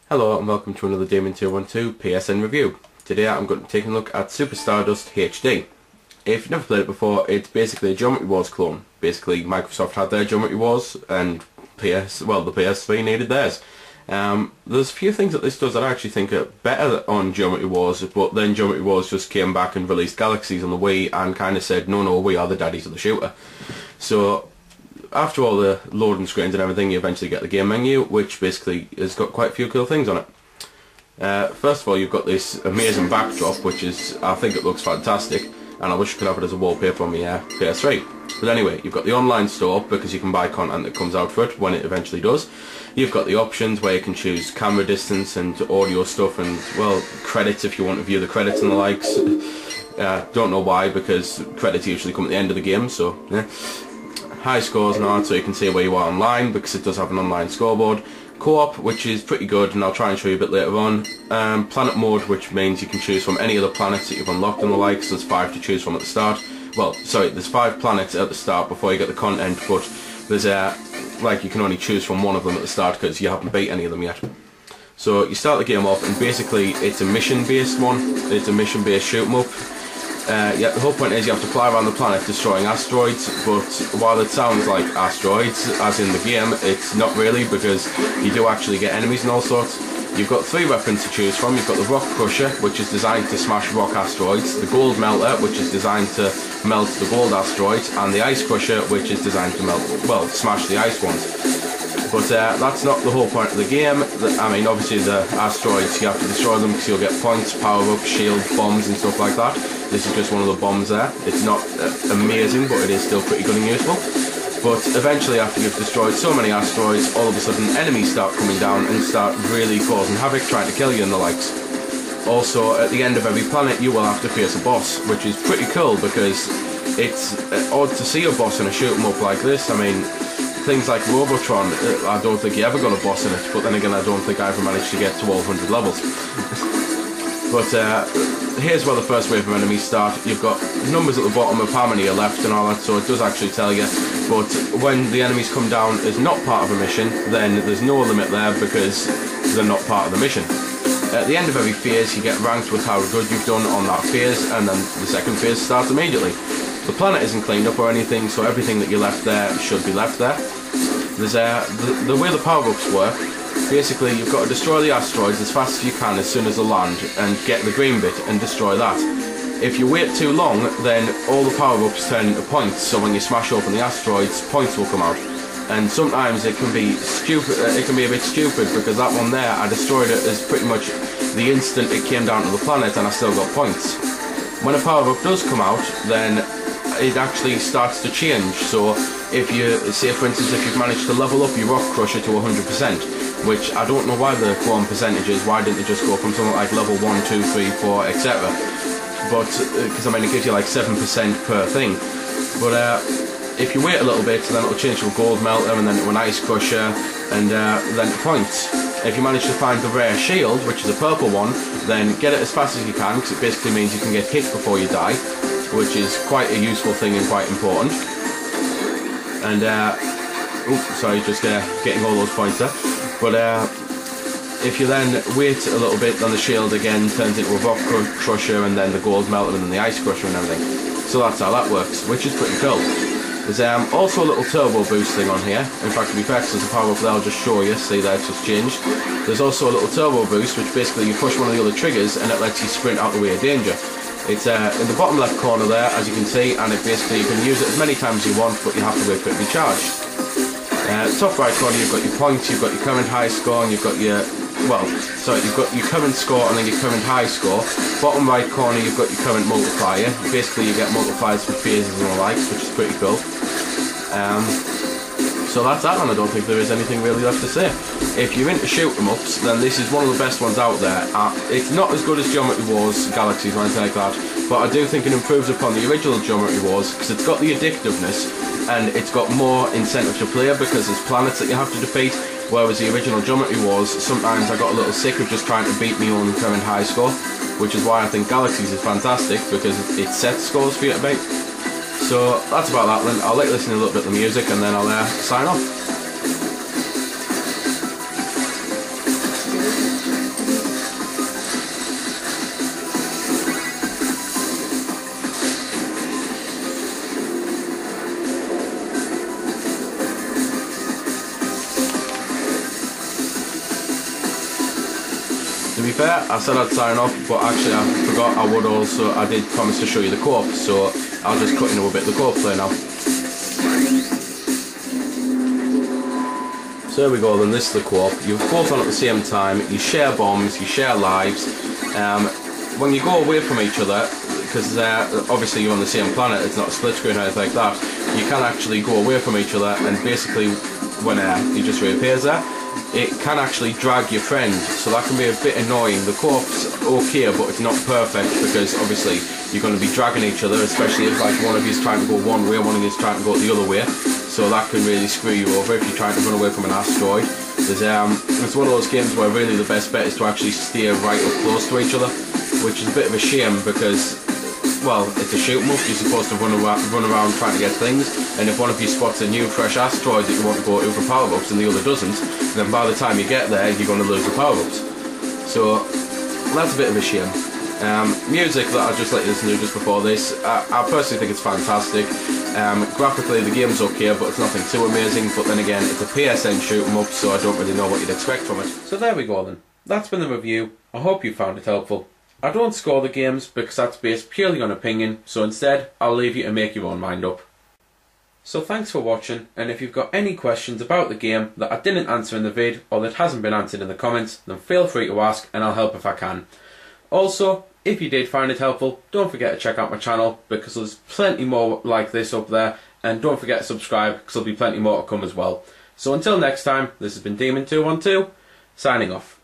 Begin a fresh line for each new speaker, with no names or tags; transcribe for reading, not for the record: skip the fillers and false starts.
Hello and welcome to another Demon 212 PSN review. Today I'm going to take a look at Super Stardust HD. If you've never played it before, it's basically a Geometry Wars clone. Basically Microsoft had their Geometry Wars and the PS3 needed theirs. There's a few things that this does that I actually think are better on Geometry Wars, but then Geometry Wars just came back and released Galaxies on the Wii and kind of said, no, we are the daddies of the shooter. So after all the loading screens and everything, you eventually get the game menu, which basically has got quite a few cool things on it. First of all, you've got this amazing backdrop, which is, I think it looks fantastic, and I wish I could have it as a wallpaper on my PS3. But anyway, you've got the online store, because you can buy content that comes out for it when it eventually does. You've got the options where you can choose camera distance and audio stuff and, well, credits if you want to view the credits and the likes. Don't know why, because credits usually come at the end of the game, so yeah. High scores and all that, so you can see where you are online, because it does have an online scoreboard. Co-op, which is pretty good, and I'll try and show you a bit later on. Planet mode, which means you can choose from any other planets that you've unlocked and the likes. There's 5 to choose from at the start. Well, sorry, there's 5 planets at the start before you get the content, but there's like you can only choose from one of them at the start because you haven't beat any of them yet. So you start the game off, and basically it's a mission-based one. It's a mission-based shoot-'em-up. Yeah, the whole point is you have to fly around the planet destroying asteroids, but while it sounds like asteroids, as in the game, it's not really, because you do actually get enemies and all sorts. You've got 3 weapons to choose from. You've got the Rock Crusher, which is designed to smash rock asteroids, the Gold Melter, which is designed to melt the gold asteroids, and the Ice Crusher, which is designed to smash the ice ones. But that's not the whole point of the game. I mean, obviously the asteroids, you have to destroy them because you'll get points, power-ups, shields, bombs and stuff like that. This is just one of the bombs there. It's not amazing, but it is still pretty good and useful. But eventually, after you've destroyed so many asteroids, all of a sudden enemies start coming down and start really causing havoc, trying to kill you and the likes. Also, at the end of every planet, you will have to face a boss, which is pretty cool because it's odd to see a boss in a shoot-'em-up like this. I mean, things like Robotron, I don't think you ever got a boss in it, but then again I don't think I ever managed to get to all 100 levels. But here's where the first wave of enemies start. You've got numbers at the bottom of how many are left and all that, so it does actually tell you. But when the enemies come down as not part of a mission, then there's no limit there because they're not part of the mission. At the end of every phase you get ranked with how good you've done on that phase, and then the second phase starts immediately. The planet isn't cleaned up or anything, so everything that you left there should be left there. There's the way the power-ups work, basically you've got to destroy the asteroids as fast as you can as soon as they land, and get the green bit and destroy that. If you wait too long, then all the power-ups turn into points, so when you smash open the asteroids, points will come out. And sometimes it can be stupid. It can be a bit stupid, because that one there, I destroyed it as pretty much the instant it came down to the planet, and I still got points. When a power-up does come out, then it actually starts to change. So if you say, for instance, if you've managed to level up your Rock Crusher to 100%, which I don't know why the go on percentages, why didn't they just go from something like level 1, 2, 3, 4, etc. But because I mean it gives you like 7% per thing. But if you wait a little bit, then it'll change to a Gold Melter, and then to an Ice Crusher, and then to points. If you manage to find the rare shield, which is a purple one, then get it as fast as you can, because it basically means you can get hit before you die, which is quite a useful thing and quite important. And oops, sorry, just getting all those points there. But if you then wait a little bit, then the shield again turns into a Rock Crusher, and then the Gold Melter, and then the Ice Crusher and everything. So that's how that works, which is pretty cool. There's also a little turbo boost thing on here. In fact, to be fair, there's a power-up there, I'll just show you. See there, it's just changed. There's also a little turbo boost, which basically you push one of the other triggers and it lets you sprint out the way of danger. It's in the bottom left corner there, as you can see, and it basically, you can use it as many times as you want, but you have to wait for it to be charged. Top right corner, you've got your points, you've got your current high score, and you've got your, you've got your current score and then your current high score. Bottom right corner, you've got your current multiplier. Basically, you get multipliers for phases and the likes, which is pretty cool. So that's that, and I don't think there is anything really left to say. If you're into shoot-'em-ups, then this is one of the best ones out there. It's not as good as Geometry Wars, Galaxies or anything like that, but I do think it improves upon the original Geometry Wars, because it's got the addictiveness, and it's got more incentive to play because there's planets that you have to defeat, whereas the original Geometry Wars, sometimes I got a little sick of just trying to beat my own current high score, which is why I think Galaxies is fantastic, because it sets scores for you to beat. So that's about that then. I'll let you listen to a little bit of the music and then I'll sign off. be fair, I said I'd sign off, but actually I forgot I did promise to show you the co-op, so I'll just cut into a bit of the co-op play now. So there we go then, this is the co-op. You're both on at the same time, you share bombs, you share lives. When you go away from each other, because obviously you're on the same planet, it's not a split screen or anything like that, you can actually go away from each other, and basically when he just reappears there, it can actually drag your friend, so that can be a bit annoying. The co-op's okay, but it's not perfect, because obviously you're going to be dragging each other, especially if like one of you's trying to go one way, one of you's trying to go the other way, so that can really screw you over if you're trying to run away from an asteroid. It's one of those games where really the best bet is to actually stay right up close to each other, which is a bit of a shame because, well, it's a shoot 'em up, you're supposed to run around trying to get things, and if one of you spots a new fresh asteroid that you want to go to for power-ups and the other doesn't, then by the time you get there you're going to lose the power-ups. So that's a bit of a shame. Music that I'll just let you listen to just before this, I personally think it's fantastic. Graphically the game's okay, but it's nothing too amazing, but then again it's a PSN shoot 'em up, so I don't really know what you'd expect from it. So there we go then, that's been the review. I hope you found it helpful. I don't score the games because that's based purely on opinion, so instead I'll leave you to make your own mind up. So thanks for watching, and if you've got any questions about the game that I didn't answer in the vid or that hasn't been answered in the comments, then feel free to ask and I'll help if I can. Also, if you did find it helpful, don't forget to check out my channel because there's plenty more like this up there, and don't forget to subscribe because there'll be plenty more to come as well. So until next time, this has been Demon212, signing off.